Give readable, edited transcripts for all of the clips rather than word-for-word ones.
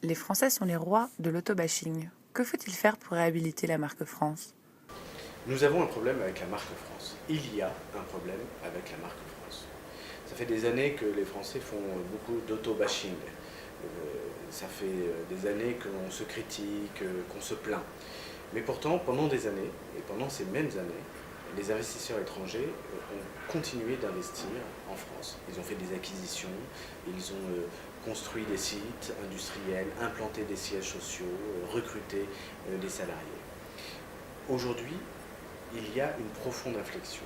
Les Français sont les rois de l'autobashing. Que faut-il faire pour réhabiliter la marque France? Nous avons un problème avec la marque France. Il y a un problème avec la marque France. Ça fait des années que les Français font beaucoup d'auto-bashing. Ça fait des années qu'on se critique, qu'on se plaint. Mais pourtant, pendant des années, et pendant ces mêmes années, les investisseurs étrangers ont continué d'investir en France. Ils ont fait des acquisitions, ils ont construit des sites industriels, implanté des sièges sociaux, recruté des salariés. Aujourd'hui, il y a une profonde inflexion,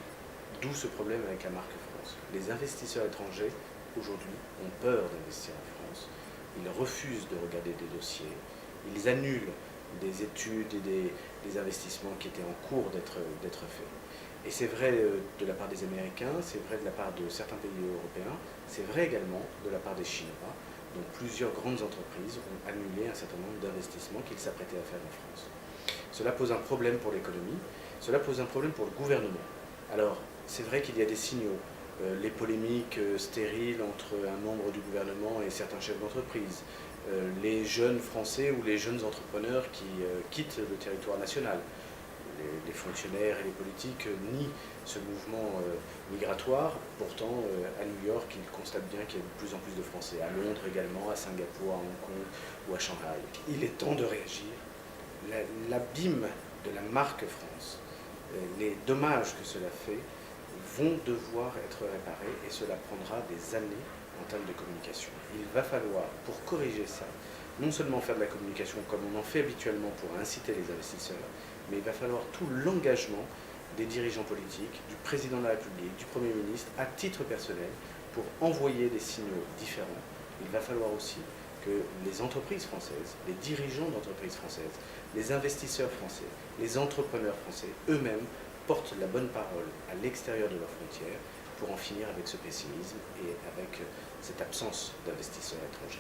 d'où ce problème avec la marque France. Les investisseurs étrangers, aujourd'hui, ont peur d'investir en France. Ils refusent de regarder des dossiers, ils annulent des études et des investissements qui étaient en cours d'être faits. Et c'est vrai de la part des Américains, c'est vrai de la part de certains pays européens, c'est vrai également de la part des Chinois, dont plusieurs grandes entreprises ont annulé un certain nombre d'investissements qu'ils s'apprêtaient à faire en France. Cela pose un problème pour l'économie, cela pose un problème pour le gouvernement. Alors, c'est vrai qu'il y a des signaux, les polémiques stériles entre un membre du gouvernement et certains chefs d'entreprise, les jeunes Français ou les jeunes entrepreneurs qui quittent le territoire national. Les fonctionnaires et les politiques nient ce mouvement migratoire. Pourtant, à New York, ils constatent bien qu'il y a de plus en plus de Français. À Londres également, à Singapour, à Hong Kong ou à Shanghai. Il est temps de réagir. L'abîme de la marque France, les dommages que cela fait, vont devoir être réparés et cela prendra des années en termes de communication. Il va falloir, pour corriger ça, non seulement faire de la communication comme on en fait habituellement pour inciter les investisseurs, mais il va falloir tout l'engagement des dirigeants politiques, du président de la République, du Premier ministre, à titre personnel, pour envoyer des signaux différents. Il va falloir aussi que les entreprises françaises, les dirigeants d'entreprises françaises, les investisseurs français, les entrepreneurs français eux-mêmes portent la bonne parole à l'extérieur de leurs frontières pour en finir avec ce pessimisme et avec cette absence d'investisseurs étrangers.